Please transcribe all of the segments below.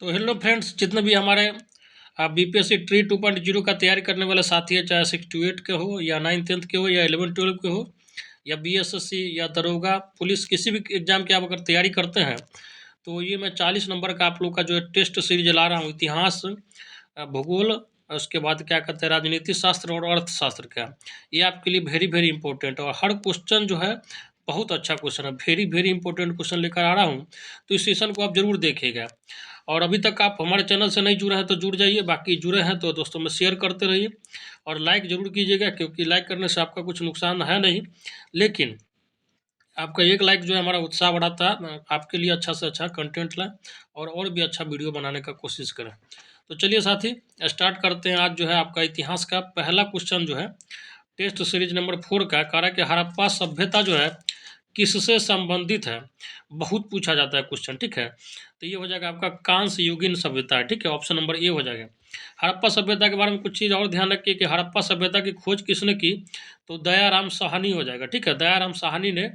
तो hello friends, जितने भी हमारे बीपीएससी ट्री 2.0 का तैयारी करने वाले साथी है, चाहे 6 to 8 के हो या 9th-10th के हो या 11th-12 के हो या बीएसएससी या दरोगा पुलिस, किसी भी एग्जाम की आप अगर तैयारी करते हैं तो ये मैं 40 नंबर का आप लोग का जो है टेस्ट सीरीज ला रहा हूँ। इतिहास, भूगोल, उसके बाद क्या कहते हैं राजनीति शास्त्र और अर्थशास्त्र का। ये आपके लिए वेरी वेरी इंपॉर्टेंट है और हर क्वेश्चन जो है बहुत अच्छा क्वेश्चन है, वेरी वेरी इंपॉर्टेंट क्वेश्चन लेकर आ रहा हूँ। तो इस सेशन को आप जरूर देखिएगा और अभी तक आप हमारे चैनल से नहीं जुड़े हैं तो जुड़ जाइए, बाकी जुड़े हैं तो दोस्तों में शेयर करते रहिए और लाइक ज़रूर कीजिएगा, क्योंकि लाइक करने से आपका कुछ नुकसान है नहीं, लेकिन आपका एक लाइक जो है हमारा उत्साह बढ़ाता है, आपके लिए अच्छा से अच्छा कंटेंट लाएँ और भी अच्छा वीडियो बनाने का कोशिश करें। तो चलिए साथी, स्टार्ट करते हैं। आज जो है आपका इतिहास का पहला क्वेश्चन जो है टेस्ट सीरीज नंबर 4 का कह रहा है कि हड़प्पा सभ्यता जो है किससे संबंधित है। बहुत पूछा जाता है क्वेश्चन, ठीक है। तो ये हो जाएगा आपका कांस्य युगीन सभ्यता है, ठीक है। ऑप्शन नंबर ए हो जाएगा। हड़प्पा सभ्यता के बारे में कुछ चीज़ और ध्यान रखिए कि हड़प्पा सभ्यता की खोज किसने की, तो दयाराम साहनी हो जाएगा, ठीक है। दयाराम साहनी ने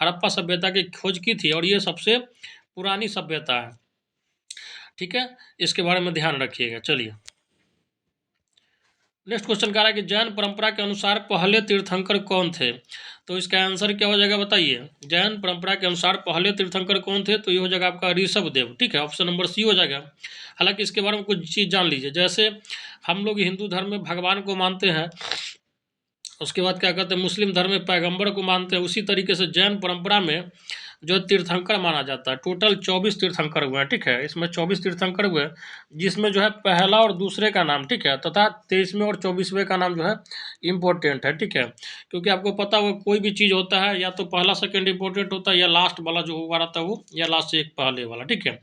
हड़प्पा सभ्यता की खोज की थी और ये सबसे पुरानी सभ्यता है, ठीक है। इसके बारे में ध्यान रखिएगा। चलिए नेक्स्ट क्वेश्चन कह रहा है कि जैन परंपरा के अनुसार पहले तीर्थंकर कौन थे। तो इसका आंसर क्या हो जाएगा बताइए। जैन परंपरा के अनुसार पहले तीर्थंकर कौन थे, तो ये हो जाएगा आपका ऋषभ देव, ठीक है। ऑप्शन नंबर सी हो जाएगा। हालांकि इसके बारे में कुछ चीज़ जान लीजिए। जैसे हम लोग हिंदू धर्म में भगवान को मानते हैं, उसके बाद क्या कहते हैं मुस्लिम धर्म में पैगंबर को मानते हैं, उसी तरीके से जैन परंपरा में जो तीर्थंकर माना जाता है, टोटल 24 तीर्थंकर हुए हैं, ठीक है। इसमें 24 तीर्थंकर हुए हैं, जिसमें जो है पहला और दूसरे का नाम, ठीक है, तथा 23वें और 24वें का नाम जो है इम्पोर्टेंट है, ठीक है। क्योंकि आपको पता हो कोई भी चीज़ होता है या तो पहला सेकंड इम्पोर्टेंट होता है या लास्ट वाला जो हुआ रहता है वो, या लास्ट से एक पहले वाला, ठीक है।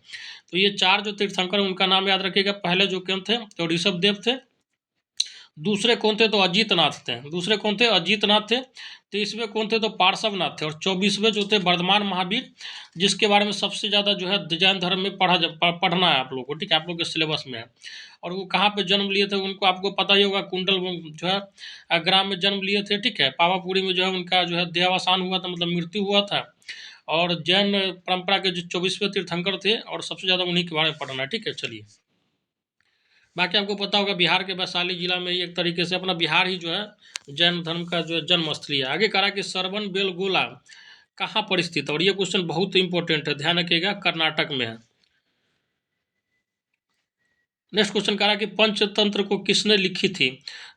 तो ये 4 जो तीर्थंकर उनका नाम याद रखिएगा। पहले जो कौन थे तो ऋषभ देव थे, दूसरे कौन थे तो अजीतनाथ थे, दूसरे कौन थे अजीतनाथ थे, 23वें कौन थे तो पार्श्वनाथ थे, और 24वें जो थे वर्धमान महावीर, जिसके बारे में सबसे ज़्यादा जो है जैन धर्म में पढ़ना है आप लोग को, ठीक है, आप लोग के सिलेबस में है। और वो कहाँ पे जन्म लिए थे उनको आपको पता ही होगा, कुंडल जो है ग्राम में जन्म लिए थे, ठीक है। पावापुरी में जो है उनका जो है देहावसान हुआ था, मतलब मृत्यु हुआ था। और जैन परंपरा के जो 24वें तीर्थंकर थे और सबसे ज़्यादा उन्हीं के बारे में पढ़ना है, ठीक है। चलिए बाकी आपको पता होगा बिहार के वैशाली जिला में ही एक तरीके से अपना बिहार ही जो है जैन धर्म का जो है जन्मस्थली है। आगे कहा कि श्रवण बेलगोला कहाँ पर स्थित है, और ये क्वेश्चन बहुत इंपॉर्टेंट है, ध्यान रखिएगा, कर्नाटक में है। नेक्स्ट क्वेश्चन कह रहा है कि पंचतंत्र को किसने लिखी थी,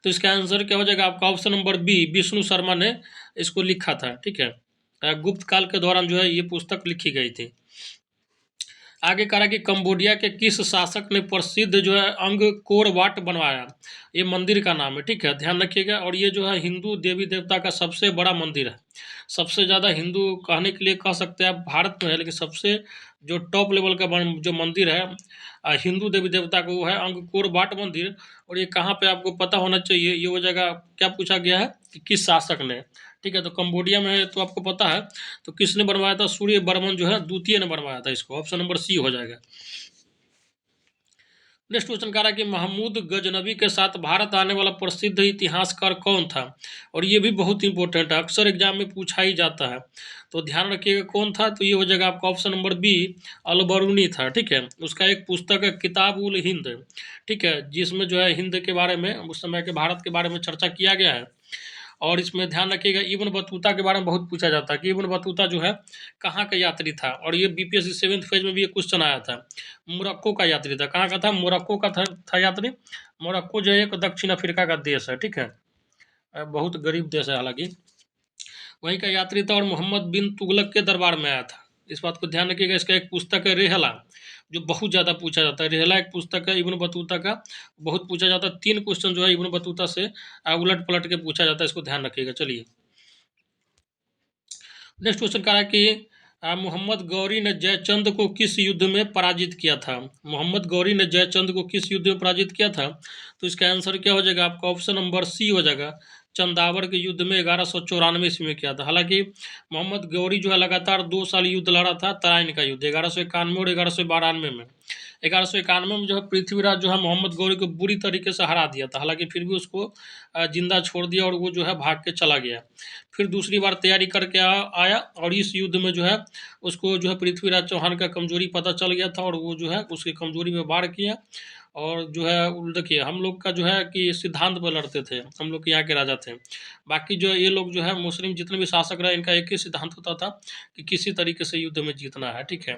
तो इसका आंसर क्या हो जाएगा आपका option number B, Vishnu Sharma ने इसको लिखा था, ठीक है। गुप्त काल के दौरान जो है ये पुस्तक लिखी गई थी। आगे कह रहा है कि कंबोडिया के किस शासक ने प्रसिद्ध जो है अंगकोर वाट बनवाया। ये मंदिर का नाम है, ठीक है, ध्यान रखिएगा। और ये जो है हिंदू देवी देवता का सबसे बड़ा मंदिर है, सबसे ज़्यादा हिंदू कहने के लिए कह सकते हैं आप भारत में है, लेकिन सबसे जो टॉप लेवल का जो मंदिर है हिंदू देवी देवता का, वो है अंगकोर वाट मंदिर। और ये कहाँ पे आपको पता होना चाहिए, ये हो जाएगा क्या पूछा गया है कि किस शासक ने, ठीक है। तो कंबोडिया में है तो आपको पता है, तो किसने बनवाया था, सूर्य बर्मन जो है द्वितीय ने बनवाया था इसको, ऑप्शन नंबर सी हो जाएगा। नेक्स्ट क्वेश्चन कह रहा है कि महमूद गजनबी के साथ भारत आने वाला प्रसिद्ध इतिहासकार कौन था, और ये भी बहुत इंपॉर्टेंट है, अक्सर एग्जाम में पूछा ही जाता है, तो ध्यान रखिएगा कौन था। तो ये हो जाएगा आपका ऑप्शन नंबर बी, अलबरूनी था, ठीक है। उसका एक पुस्तक है किताब उल हिंद, ठीक है, जिसमें जो है हिंद के बारे में, उस समय के भारत के बारे में चर्चा किया गया है। और इसमें ध्यान रखिएगा इब्न बतूता के बारे में बहुत पूछा जाता है कि इब्न बतूता जो है कहाँ का यात्री था, और ये बीपीएससी 7th फेज में भी एक क्वेश्चन आया था। मोरक्को का यात्री था, कहाँ का था, मोरक्को का था यात्री। मोरक्को जो है एक दक्षिण अफ्रीका का देश है, ठीक है, बहुत गरीब देश है हालांकि। वहीं का यात्री था और मोहम्मद बिन तुगलक के दरबार में आया था, इस बात को ध्यान रखिएगा। इसका एक पुस्तक है रेहला, जो बहुत ज़्यादा पूछा जाता है। रेहला एक पुस्तक है इब्न बतूता का, बहुत पूछा जाता है। 3 क्वेश्चन जो है इब्न बतूता से उलट पलट के पूछा जाता है, इसको ध्यान रखिएगा। चलिए नेक्स्ट क्वेश्चन कह रहा है कि मोहम्मद गौरी ने जयचंद को किस युद्ध में पराजित किया था। मोहम्मद गौरी ने जयचंद को किस युद्ध में पराजित किया था, तो इसका आंसर क्या हो जाएगा आपका ऑप्शन नंबर सी हो जाएगा, चंदावड़ के युद्ध में 1194 ईस्वी में किया था। हालांकि मोहम्मद गौरी जो है लगातार 2 साल युद्ध लड़ा था, तराइन का युद्ध 1191 और 1192 में। 1191 में जो है पृथ्वीराज जो है मोहम्मद गौरी को बुरी तरीके से हरा दिया था, हालांकि फिर भी उसको जिंदा छोड़ दिया और वो जो है भाग के चला गया। फिर दूसरी बार तैयारी करके आया और इस युद्ध में जो है उसको जो है पृथ्वीराज चौहान का कमजोरी पता चल गया था और वो जो है उसकी कमजोरी में वार किया। और जो है देखिए हम लोग का जो है कि सिद्धांत पर लड़ते थे, हम लोग के यहाँ के राजा थे। बाकी जो ये लोग जो है मुस्लिम जितने भी शासक रहे इनका एक ही सिद्धांत होता था कि किसी तरीके से युद्ध में जीतना है, ठीक है।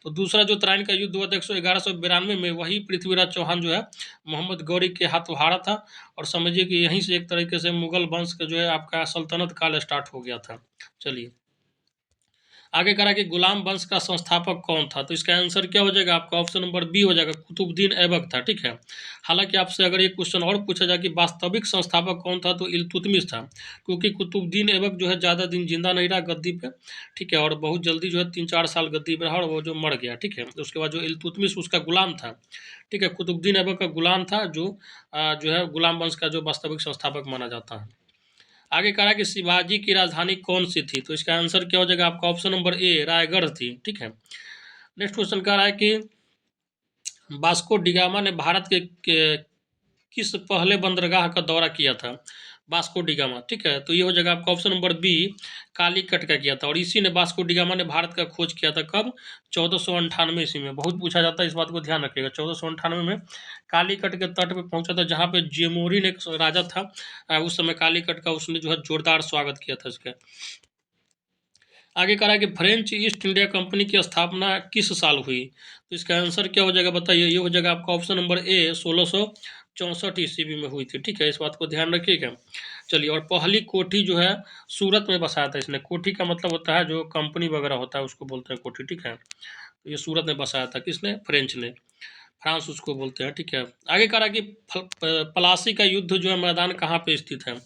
तो दूसरा जो तराइन का युद्ध हुआ था 1192 में, वही पृथ्वीराज चौहान जो है मोहम्मद गौरी के हाथ हारा था। और समझिए कि यहीं से एक तरीके से मुगल वंश का जो है आपका सल्तनत काल स्टार्ट हो गया था। चलिए आगे करा कि गुलाम वंश का संस्थापक कौन था, तो इसका आंसर क्या हो जाएगा आपका, ऑप्शन नंबर बी हो जाएगा, कुतुबुद्दीन ऐबक था, ठीक है। हालांकि आपसे अगर एक क्वेश्चन और पूछा जाए कि वास्तविक संस्थापक कौन था, तो इल्तुतमिश था, क्योंकि कुतुबुद्दीन ऐबक जो है ज़्यादा दिन जिंदा नहीं रहा गद्दी पे, ठीक है, और बहुत जल्दी जो है 3-4 साल गद्दी पे रहा और वो जो मर गया, ठीक है। उसके बाद जो इल्तुतमिश उसका गुलाम था, ठीक है, कुतुबुद्दीन ऐबक का गुलाम था, जो है गुलाम वंश का जो वास्तविक संस्थापक माना जाता है। आगे कहा कि शिवाजी की राजधानी कौन सी थी, तो इसका आंसर क्या हो जाएगा आपका, ऑप्शन नंबर ए रायगढ़ थी, ठीक है। नेक्स्ट क्वेश्चन कह रहा है कि वास्को डिगामा ने भारत के किस पहले बंदरगाह का दौरा किया था, वास्को डिगामा, ठीक है। तो ये हो जाएगा आपका ऑप्शन नंबर बी कालीकट का किया था। और इसी ने वास्को डिगामा ने भारत का खोज किया था कब, 1498 ईस्वी में। बहुत पूछा जाता है, इस बात को ध्यान रखिएगा। 1498 में कालीकट के तट पे पहुंचा था, जहाँ पे जेमोरी ने एक राजा था उस समय कालीकट का, उसने जो है जोरदार स्वागत किया था इसका। आगे कह रहा है कि फ्रेंच ईस्ट इंडिया कंपनी की स्थापना किस साल हुई, तो इसका आंसर क्या हो जाएगा बताइए। ये हो जाएगा आपका ऑप्शन नंबर ए 1664 ईस्वी में हुई थी, ठीक है, इस बात को ध्यान रखिएगा। चलिए, और पहली कोठी जो है सूरत में बसाया था इसने। कोठी का मतलब होता है जो कंपनी वगैरह होता है उसको बोलते हैं कोठी, ठीक है। तो ये सूरत में बसाया था किसने, फ्रेंच ने, फ्रांस उसको बोलते हैं, ठीक है। आगे कह रहा है कि पलासी का युद्ध जो है मैदान कहाँ पे स्थित है,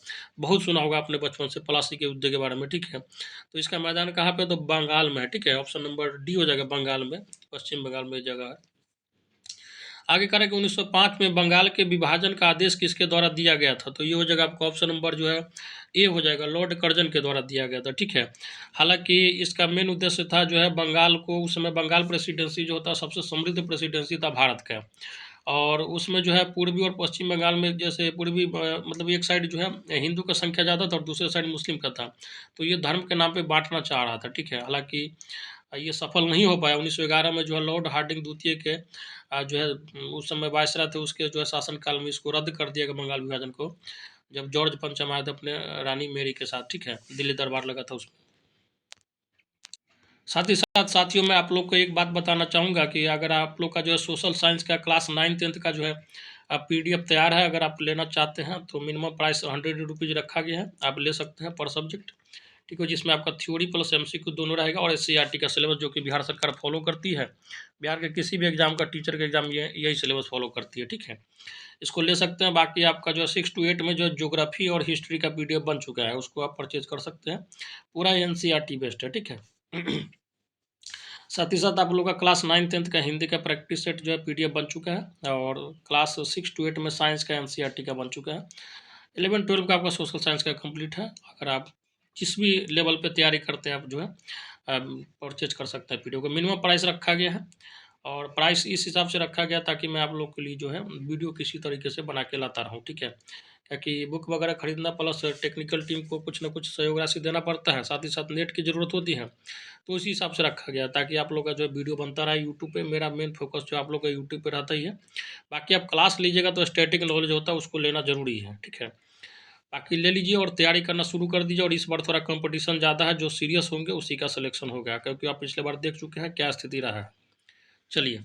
बहुत सुना होगा आपने बचपन से पलासी के युद्ध के बारे में, ठीक है। तो इसका मैदान कहाँ पे, तो बंगाल में है, ठीक है, ऑप्शन नंबर डी हो जाएगा, बंगाल में, पश्चिम बंगाल में जगह है। आगे कह रहा है कि 1905 में बंगाल के विभाजन का आदेश किसके द्वारा दिया गया था, तो ये हो जाएगा आपका ऑप्शन नंबर जो है ए हो जाएगा, लॉर्ड कर्जन के द्वारा दिया गया था, ठीक है। हालांकि इसका मेन उद्देश्य था जो है बंगाल को, उस समय बंगाल प्रेसिडेंसी जो होता है सबसे समृद्ध प्रेसिडेंसी था भारत का। और उसमें जो है पूर्वी और पश्चिम बंगाल में, जैसे पूर्वी मतलब एक साइड जो है हिंदू का संख्या ज़्यादा था और दूसरे साइड मुस्लिम का था, तो ये धर्म के नाम पे बांटना चाह रहा था, ठीक है। हालांकि ये सफल नहीं हो पाया। 1911 में जो है लॉर्ड हार्डिंग द्वितीय के जो है उस समय वायसराय थे, उसके जो है शासनकाल में इसको रद्द कर दिया गया बंगाल विभाजन को, जब जॉर्ज पंचम आए थे अपने रानी मेरी के साथ, ठीक है, दिल्ली दरबार लगा था उसमें। साथ ही साथ साथियों मैं आप लोग को एक बात बताना चाहूँगा कि अगर आप लोग का जो है सोशल साइंस का क्लास 9th-10th का जो है PDF तैयार है, अगर आप लेना चाहते हैं तो मिनिमम प्राइस 100 रुपीज़ रखा गया है, आप ले सकते हैं पर सब्जेक्ट, ठीक है, जिसमें आपका थ्योरी प्लस MCQ दोनों रहेगा और SCERT का सिलेबस जो कि बिहार सरकार फॉलो करती है। बिहार के किसी भी एग्जाम का, टीचर का एग्जाम यही सिलेबस फॉलो करती है, ठीक है। इसको ले सकते हैं। बाकी आपका जो है 6 to 8 में जो ज्योग्राफी और हिस्ट्री का PDF बन चुका है, उसको आप परचेज कर सकते हैं, पूरा NCERT बेस्ड है, ठीक है। साथ ही साथ आप लोग का क्लास 9th-10th का हिंदी का प्रैक्टिस सेट जो है PDF बन चुका है, और क्लास 6 to 8 में साइंस का NCERT का बन चुका है। 11-12 का आपका सोशल साइंस का कंप्लीट है। अगर आप जिस भी लेवल पे तैयारी करते हैं आप जो है परचेज कर सकते हैं PDF को। मिनिमम प्राइस रखा गया है, और प्राइस इस हिसाब से रखा गया ताकि मैं आप लोग के लिए जो है वीडियो किसी तरीके से बना के लाता रहूँ, ठीक है। ताकि बुक वगैरह खरीदना प्लस टेक्निकल टीम को कुछ ना कुछ सहयोग राशि देना पड़ता है, साथ ही साथ नेट की ज़रूरत होती है, तो इसी हिसाब से रखा गया ताकि आप लोग का जो वीडियो बनता रहा यूट्यूब पे। मेरा मेन फोकस जो आप लोग का यूट्यूब पे रहता ही है। बाकी आप क्लास लीजिएगा तो स्टैटिक नॉलेज होता है, उसको लेना ज़रूरी है, ठीक है। बाकी ले लीजिए और तैयारी करना शुरू कर दीजिए। और इस बार थोड़ा कंपटीशन ज़्यादा है, जो सीरियस होंगे उसी का सिलेक्शन होगा, क्योंकि आप पिछले बार देख चुके हैं क्या स्थिति रहा है। चलिए,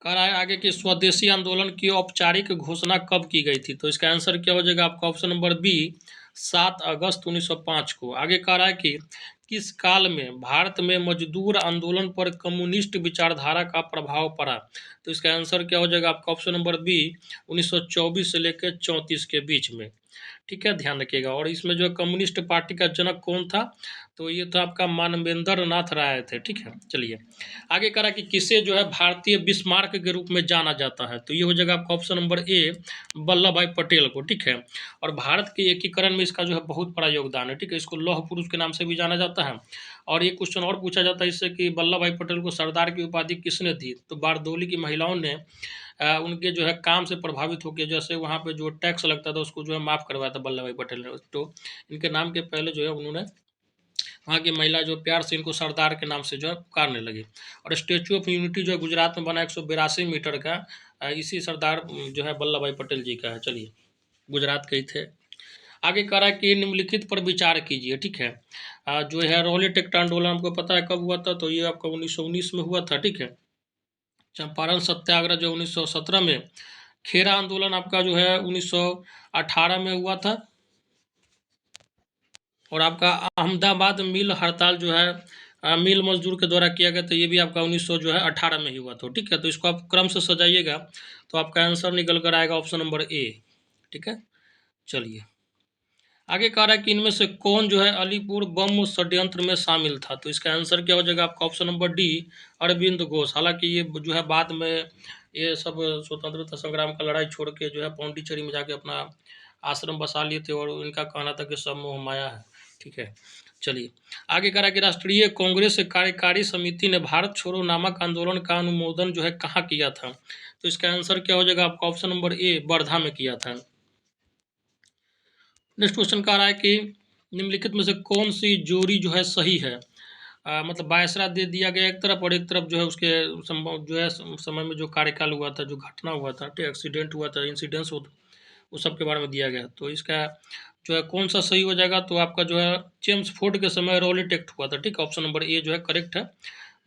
कह रहा है आगे कि स्वदेशी आंदोलन की औपचारिक घोषणा कब की गई थी, तो इसका आंसर क्या हो जाएगा आपका ऑप्शन नंबर बी 7 अगस्त 1905 को। आगे कह रहा है कि किस काल में भारत में मजदूर आंदोलन पर कम्युनिस्ट विचारधारा का प्रभाव पड़ा, तो इसका आंसर क्या हो जाएगा आपका ऑप्शन नंबर बी 1924 से लेकर 34 के बीच में, ठीक है, ध्यान रखिएगा। और इसमें जो कम्युनिस्ट पार्टी का जनक कौन था, तो ये तो आपका मानवेंद्र नाथ राय थे, ठीक है। चलिए आगे करा कि किसे जो है भारतीय बिस्मार्क के रूप में जाना जाता है, तो ये हो जाएगा आपका ऑप्शन नंबर ए, वल्लभ भाई पटेल को, ठीक है। और भारत के एकीकरण में इसका जो है बहुत बड़ा योगदान है, ठीक है। इसको लौह पुरुष के नाम से भी जाना जाता है। और ये क्वेश्चन और पूछा जाता है इससे कि वल्लभ भाई पटेल को सरदार की उपाधि किसने दी, तो बारदोली की महिलाओं ने उनके जो है काम से प्रभावित होकर, जैसे वहाँ पे जो टैक्स लगता था उसको जो है माफ़ करवाया था वल्लभ भाई पटेल ने। तो इनके नाम के पहले जो है उन्होंने वहाँ की महिला जो प्यार से इनको सरदार के नाम से जो है पुकारने लगी। और स्टेचू ऑफ यूनिटी जो है गुजरात में बना 182 मीटर का, इसी सरदार जो है वल्लभ भाई पटेल जी का है। चलिए गुजरात के ही थे। आगे कह रहा है कि निम्नलिखित पर विचार कीजिए, ठीक है। जो है रोहले टेक्टा आंदोलन आपको पता है कब हुआ था, तो ये आपका 1919 में हुआ था, ठीक है। चंपारण सत्याग्रह जो 1917 में, खेरा आंदोलन आपका जो है 1918 में हुआ था। और आपका अहमदाबाद मिल हड़ताल जो है मिल मजदूर के द्वारा किया गया, तो ये भी आपका 1900 जो है 18 में ही हुआ था, ठीक है। तो इसको आप क्रम से सजाइएगा तो आपका आंसर निकल कर आएगा ऑप्शन नंबर ए, ठीक है। चलिए आगे कह रहा है कि इनमें से कौन जो है अलीपुर बम षड्यंत्र में शामिल था, तो इसका आंसर क्या हो जाएगा आपका option number D, Aurobindo Ghosh. हालांकि ये जो है बाद में ये सब स्वतंत्रता संग्राम का लड़ाई छोड़ के जो है पौंडीचेरी में जाके अपना आश्रम बसा लिए थे, और इनका कहना था कि सब मोह माया है, ठीक है। चलिए आगे कह रहा है कि राष्ट्रीय कांग्रेस कार्यकारी समिति ने भारत छोड़ो नामक आंदोलन का अनुमोदन जो है कहाँ किया था, तो इसका आंसर क्या हो जाएगा आपका ऑप्शन नंबर ए, वर्धा में किया था। नेक्स्ट क्वेश्चन कह रहा है कि निम्नलिखित में से कौन सी जोड़ी जो है सही है। मतलब वायसरा दे दिया गया एक तरफ, और एक तरफ जो है उसके जो है समय में जो कार्यकाल हुआ था, जो घटना हुआ था, एक्सीडेंट हुआ था, इंसिडेंट्स उस सब के बारे में दिया गया। तो इसका जो है कौन सा सही हो जाएगा, तो आपका जो है जेम्स फोर्ड के समय रॉलेट एक्ट हुआ था, ठीक है। ऑप्शन नंबर ए जो है करेक्ट है।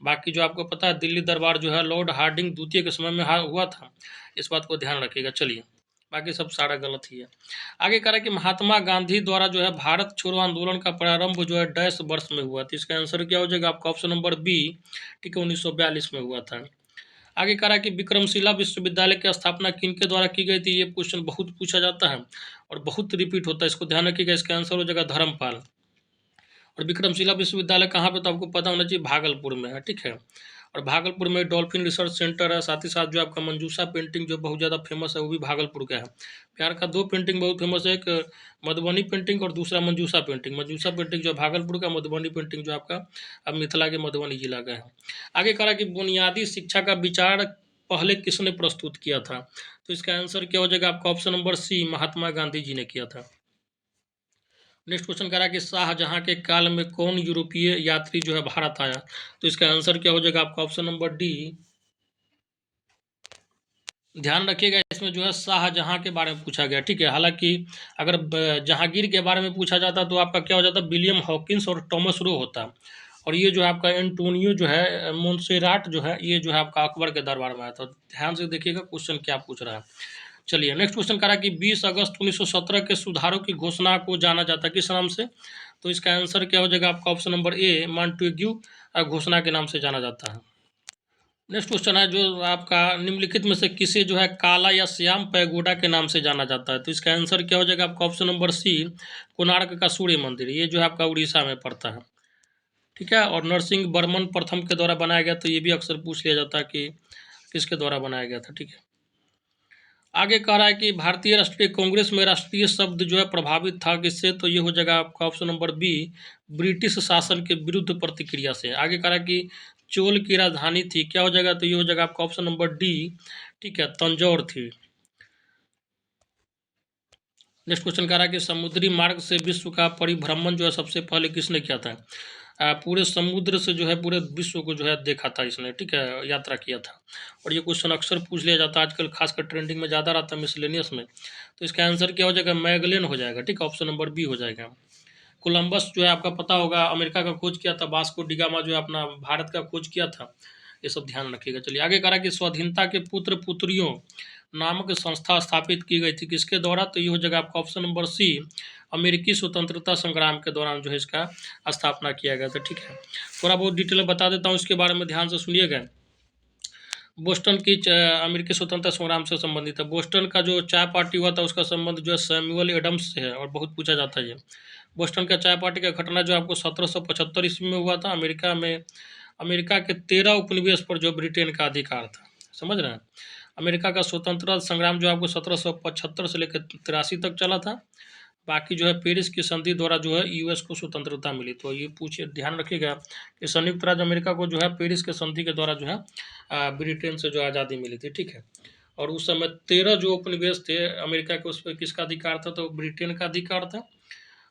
बाकी जो आपको पता है दिल्ली दरबार जो है लॉर्ड हार्डिंग द्वितीय के समय में हुआ था, इस बात को ध्यान रखिएगा। चलिए बाकी सब सारा गलत ही है। आगे कह रहा है कि महात्मा गांधी द्वारा जो है भारत छोड़ो आंदोलन का प्रारंभ जो है डैश वर्ष में हुआ था, इसका आंसर क्या हो जाएगा आपका ऑप्शन नंबर बी, ठीक है, 1942 में हुआ था। आगे कह रहा है कि विक्रमशिला विश्वविद्यालय की स्थापना किनके द्वारा की गई थी, ये क्वेश्चन बहुत पूछा जाता है और बहुत रिपीट होता है, इसको ध्यान रखिएगा। इसका आंसर हो जाएगा धर्मपाल। और विक्रमशिला विश्वविद्यालय कहाँ पे, तो आपको पता होना चाहिए भागलपुर में है, ठीक है। और भागलपुर में डॉल्फिन रिसर्च सेंटर है, साथ ही साथ जो आपका मंजूषा पेंटिंग जो बहुत ज़्यादा फेमस है वो भी भागलपुर का है। प्यार का दो पेंटिंग बहुत फेमस है, एक मधुबनी पेंटिंग और दूसरा मंजूषा पेंटिंग। मंजूषा पेंटिंग जो भागलपुर का, मधुबनी पेंटिंग जो आपका अब मिथिला के मधुबनी जिला का है। आगे कह रहा कि बुनियादी शिक्षा का विचार पहले किसने प्रस्तुत किया था, तो इसका आंसर क्या हो जाएगा आपका ऑप्शन नंबर सी, महात्मा गांधी जी ने किया था। नेक्स्ट क्वेश्चन कह रहा है कि शाहजहां के काल में कौन यूरोपीय यात्री जो है भारत आया, तो इसका आंसर क्या हो जाएगा आपका ऑप्शन नंबर डी। ध्यान रखिएगा इसमें जो है शाहजहां के बारे में पूछा गया, ठीक है। हालांकि अगर जहांगीर के बारे में पूछा जाता तो आपका क्या हो जाता, विलियम हॉकिंस और टॉमस रो होता। और ये जो है आपका एंटोनियो जो है मोन्सेराट जो है, ये जो है आपका अकबर के दरबार में आया था। ध्यान से देखिएगा क्वेश्चन क्या पूछ रहा है। चलिए नेक्स्ट क्वेश्चन करा कि 20 अगस्त 1917 के सुधारों की घोषणा को जाना जाता है किस नाम से, तो इसका आंसर क्या हो जाएगा आपका ऑप्शन नंबर ए, मॉन्टेग्यू घोषणा के नाम से जाना जाता है। नेक्स्ट क्वेश्चन है जो आपका निम्नलिखित में से किसे जो है काला या श्याम पैगोडा के नाम से जाना जाता है, तो इसका आंसर क्या हो जाएगा आपका ऑप्शन नंबर सी, कोणार्क का सूर्य मंदिर। ये जो है आपका उड़ीसा में पड़ता है, ठीक है। और नरसिंह वर्मन प्रथम के द्वारा बनाया गया, तो ये भी अक्सर पूछ लिया जाता है कि किसके द्वारा बनाया गया था, ठीक है। आगे कह रहा है कि भारतीय राष्ट्रीय कांग्रेस में राष्ट्रीय शब्द जो है प्रभावित था किससे, तो ये हो जाएगा आपका ऑप्शन नंबर बी, ब्रिटिश शासन के विरुद्ध प्रतिक्रिया से। आगे कह रहा है कि चोल की राजधानी थी, क्या हो जाएगा, तो ये हो जाएगा आपका ऑप्शन नंबर डी, ठीक है, तंजौर थी। नेक्स्ट क्वेश्चन कह रहा है कि समुद्री मार्ग से विश्व का परिभ्रमण जो है सबसे पहले किसने किया था, पूरे समुद्र से जो है पूरे विश्व को जो है देखा था इसने, ठीक है, यात्रा किया था। और ये क्वेश्चन अक्सर पूछ लिया जाता है आजकल, खासकर ट्रेंडिंग में ज़्यादा रहता है मिसलेनियस में। तो इसका आंसर क्या हो जाएगा, मैगलेन हो जाएगा, ठीक है, ऑप्शन नंबर बी हो जाएगा। कोलंबस जो है आपका पता होगा अमेरिका का खोज किया था, वास्को डिगामा जो है अपना भारत का खोज किया था, ये सब ध्यान रखिएगा। चलिए आगे कह रहा है कि स्वाधीनता के पुत्र पुत्रियों नामक संस्था स्थापित की गई थी किसके द्वारा, तो ये हो जाएगा आपका ऑप्शन नंबर सी, अमेरिकी स्वतंत्रता संग्राम के दौरान जो है इसका स्थापना किया गया था, ठीक है। थोड़ा बहुत डिटेल में बता देता हूँ, इसके बारे में ध्यान से सुनिएगा। बोस्टन की अमेरिकी स्वतंत्रता संग्राम से संबंधित है। बोस्टन का जो चाय पार्टी हुआ था उसका संबंध जो है सैमुअल एडम्स से है और बहुत पूछा जाता है ये। बोस्टन का चाय पार्टी का घटना जो आपको 1775 ईस्वी में हुआ था। अमेरिका के 13 उपनिवेश पर जो ब्रिटेन का अधिकार था, समझ रहे हैं। अमेरिका का स्वतंत्रता संग्राम जो आपको 1775 से लेकर 83 तक चला था। बाकी जो है पेरिस की संधि द्वारा जो है यूएस को स्वतंत्रता मिली। तो ये पूछिए, ध्यान रखिएगा कि संयुक्त राज्य अमेरिका को जो है पेरिस के संधि के द्वारा जो है ब्रिटेन से जो आज़ादी मिली थी, ठीक है। और उस समय 13 जो उपनिवेश थे अमेरिका के, उस पर किसका अधिकार था, तो ब्रिटेन का अधिकार था।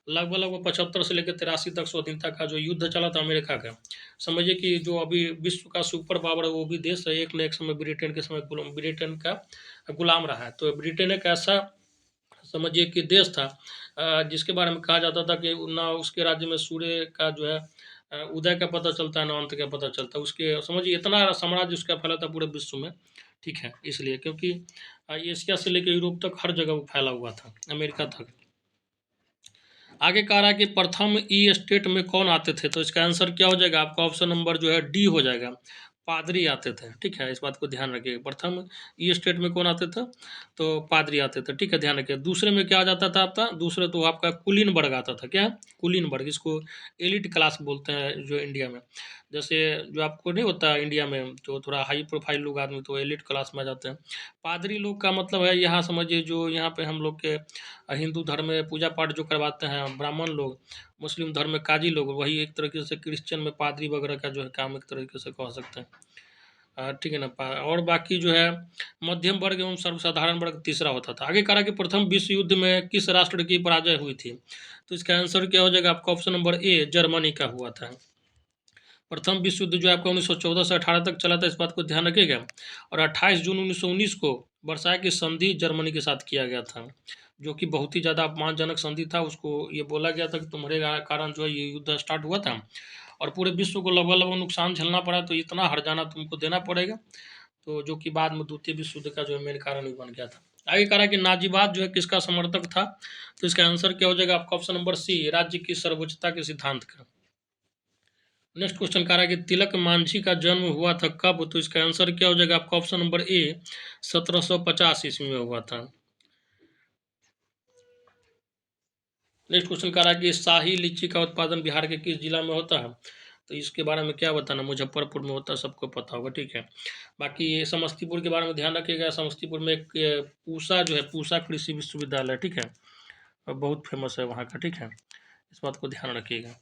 लगभग लगभग 75 से लेकर 83 तक स्वाधीनता का जो युद्ध चला था अमेरिका का, समझिए कि जो अभी विश्व का सुपर पावर है वो भी देश है, एक न एक समय ब्रिटेन के समय ब्रिटेन का गुलाम रहा है। तो ब्रिटेन एक ऐसा समझिए कि देश था जिसके बारे में कहा जाता था कि ना उसके राज्य में सूर्य का जो है उदय का पता चलता है, ना अंत का पता चलता है। उसके समझिए इतना साम्राज्य उसका फैला था पूरे विश्व में, ठीक है। इसलिए क्योंकि एशिया से लेकर यूरोप तक हर जगह वो फैला हुआ था, अमेरिका तक। आगे कह रहा है कि प्रथम ई स्टेट में कौन आते थे, तो इसका आंसर क्या हो जाएगा आपका, ऑप्शन नंबर जो है डी हो जाएगा, पादरी आते थे, ठीक है। इस बात को ध्यान रखिएगा, प्रथम ई स्टेट में कौन आते थे, तो पादरी आते थे, ठीक है, ध्यान रखिए। दूसरे में क्या आ जाता था आपका, दूसरे तो आपका कुलीन वर्ग आता था, क्या कुलीन वर्ग, इसको एलिट क्लास बोलते हैं जो इंडिया में। जैसे जो आपको नहीं होता इंडिया में जो थोड़ा हाई प्रोफाइल लोग आदमी, तो एलिट क्लास में आ जाते हैं। पादरी लोग का मतलब है यहाँ समझिए जो यहाँ पे हम लोग के हिंदू धर्म में पूजा पाठ जो करवाते हैं ब्राह्मण लोग, मुस्लिम धर्म में काजी लोग, वही एक तरीके से क्रिश्चियन में पादरी वगैरह का जो है काम एक तरीके से कह सकते हैं, ठीक है ना। और बाकी जो है मध्यम वर्ग एवं सर्वसाधारण वर्ग तीसरा होता था। आगे कहा कि प्रथम विश्व युद्ध में किस राष्ट्र की पराजय हुई थी, तो इसका आंसर क्या हो जाएगा आपका, ऑप्शन नंबर ए जर्मनी का हुआ था। प्रथम विश्व युद्ध जो आपका 1914 से 18 तक चला था, इस बात को ध्यान रखिएगा। और 28 जून 1919 को वर्साय की संधि जर्मनी के साथ किया गया था, जो कि बहुत ही ज़्यादा अपमानजनक संधि था। उसको ये बोला गया था कि तुम्हारे कारण जो है ये युद्ध स्टार्ट हुआ था और पूरे विश्व को लगभग लगभग नुकसान झेलना पड़ा, तो इतना हर्जाना तुमको देना पड़ेगा। तो जो कि बाद में द्वितीय विश्व युद्ध का जो है मेन कारण भी बन गया था। आगे कह रहा है कि नाजीवाद जो है किसका समर्थक था, तो इसका आंसर क्या हो जाएगा आपका, ऑप्शन नंबर सी राज्य की सर्वोच्चता के सिद्धांत का। नेक्स्ट क्वेश्चन कह रहा है कि तिलक मांझी का जन्म हुआ था कब, तो इसका आंसर क्या हो जाएगा आपका, ऑप्शन नंबर ए 1750 ईस्वी में हुआ था। नेक्स्ट क्वेश्चन कह रहा है कि शाही लीची का उत्पादन बिहार के किस जिला में होता है, तो इसके बारे में क्या बताना, मुजफ्फरपुर में होता है, सबको पता होगा, ठीक है। बाकी ये समस्तीपुर के बारे में ध्यान रखिएगा, समस्तीपुर में एक पूसा जो है पूसा कृषि विश्वविद्यालय, ठीक है, और बहुत फेमस है वहाँ का, ठीक है। इस बात को ध्यान रखिएगा,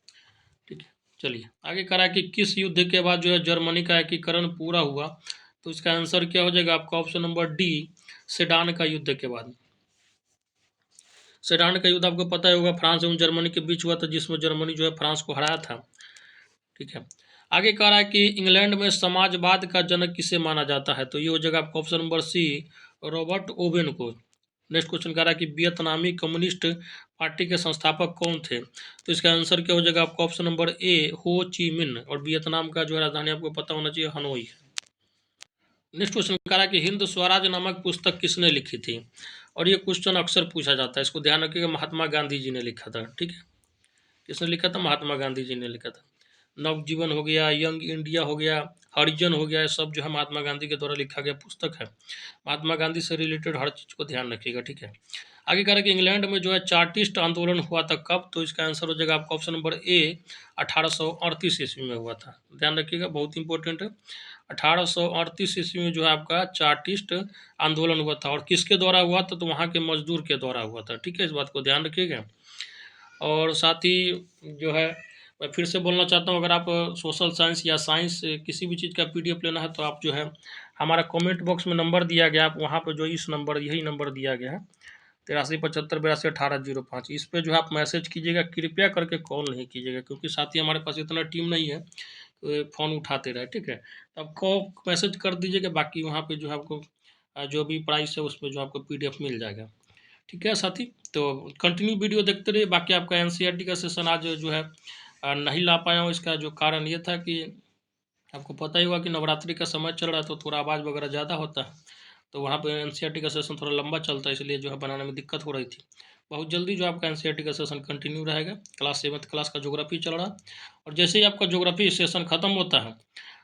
ठीक है। चलिए आगे कह रहा है कि किस युद्ध के बाद जो है जर्मनी का एकीकरण पूरा हुआ, तो इसका आंसर क्या हो जाएगा आपका, ऑप्शन नंबर डी सेडान का युद्ध के बाद। सेडान का युद्ध आपको पता ही होगा, फ्रांस एवं जर्मनी के बीच हुआ था, जिसमें जर्मनी जो है फ्रांस को हराया था, ठीक है। आगे कह रहा है कि इंग्लैंड में समाजवाद का जनक किसे माना जाता है, तो ये हो जाएगा आपका option number C Robert Owen को। नेक्स्ट क्वेश्चन कह रहा है कि वियतनामी कम्युनिस्ट पार्टी के संस्थापक कौन थे, तो इसका आंसर क्या हो जाएगा आपका, ऑप्शन नंबर ए हो ची मिन। और वियतनाम का जो राजधानी आपको पता होना चाहिए हनोई है। नेक्स्ट क्वेश्चन कह रहा है कि हिंद स्वराज नामक पुस्तक किसने लिखी थी, और ये क्वेश्चन अक्सर पूछा जाता है, इसको ध्यान रखिएगा, महात्मा गांधी जी ने लिखा था, ठीक है। किसने लिखा था, महात्मा गांधी जी ने लिखा था। नवजीवन हो गया, यंग इंडिया हो गया, हरिजन हो गया, ये सब जो है महात्मा गांधी के द्वारा लिखा गया पुस्तक है। महात्मा गांधी से रिलेटेड हर चीज़ को ध्यान रखिएगा, ठीक है। आगे कह रहा है कि इंग्लैंड में जो है चार्टिस्ट आंदोलन हुआ था कब, तो इसका आंसर हो जाएगा आपका ऑप्शन नंबर ए 1838 ईस्वी में हुआ था। ध्यान रखिएगा, बहुत इंपॉर्टेंट है। 1838 ईस्वी में जो है आपका चार्टिस्ट आंदोलन हुआ था, और किसके द्वारा हुआ था, तो वहाँ के मजदूर के द्वारा हुआ था, ठीक है। इस बात को ध्यान रखिएगा। और साथ ही जो है मैं फिर से बोलना चाहता हूँ, अगर आप सोशल साइंस या साइंस किसी भी चीज़ का पीडीएफ लेना है, तो आप जो है हमारा कमेंट बॉक्स में नंबर दिया गया, आप वहाँ पर जो इस नंबर यही नंबर दिया गया है 8375821805, इस पे जो है आप मैसेज कीजिएगा, कृपया करके कॉल नहीं कीजिएगा, क्योंकि साथ ही हमारे पास इतना टीम नहीं है फ़ोन उठाते रहे, ठीक है। तो आप को मैसेज कर दीजिएगा, बाकी वहाँ पे जो है आपको जो भी प्राइस है उसमें जो आपको पीडीएफ मिल जाएगा, ठीक है साथी। तो कंटिन्यू वीडियो देखते रहिए। बाकी आपका एनसीईआरटी का सेशन आज जो है नहीं ला पाया हूँ, इसका जो कारण ये था कि आपको पता ही होगा कि नवरात्रि का समय चल रहा है, तो थोड़ा आवाज़ वगैरह ज़्यादा होता है, तो वहाँ पे एनसीईआरटी का सेशन थोड़ा लंबा चलता है, इसलिए जो है बनाने में दिक्कत हो रही थी। बहुत जल्दी जो आपका एनसीईआरटी का सेशन कंटिन्यू रहेगा। क्लास 7th क्लास का ज्योग्राफी चल रहा है, और जैसे ही आपका ज्योग्राफी सेशन खत्म होता है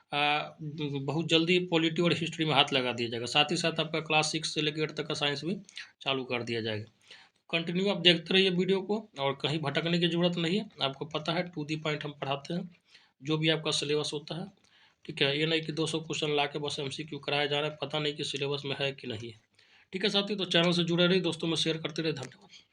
बहुत जल्दी पॉलिटी और हिस्ट्री में हाथ लगा दिया जाएगा। साथ ही साथ आपका क्लास 6 से लेकर 8 तक का साइंस भी चालू कर दिया जाएगा। कंटिन्यू आप देखते रहिए वीडियो को, और कहीं भटकने की ज़रूरत नहीं है। आपको पता है टू दी पॉइंट हम पढ़ाते हैं, जो भी आपका सिलेबस होता है, ठीक है। ये नहीं कि 200 क्वेश्चन ला के बस MCQ कराया जा रहा है, पता नहीं कि सिलेबस में है कि नहीं है। ठीक है साथी, तो चैनल से जुड़े रहिए, दोस्तों में शेयर करते रहे। धन्यवाद।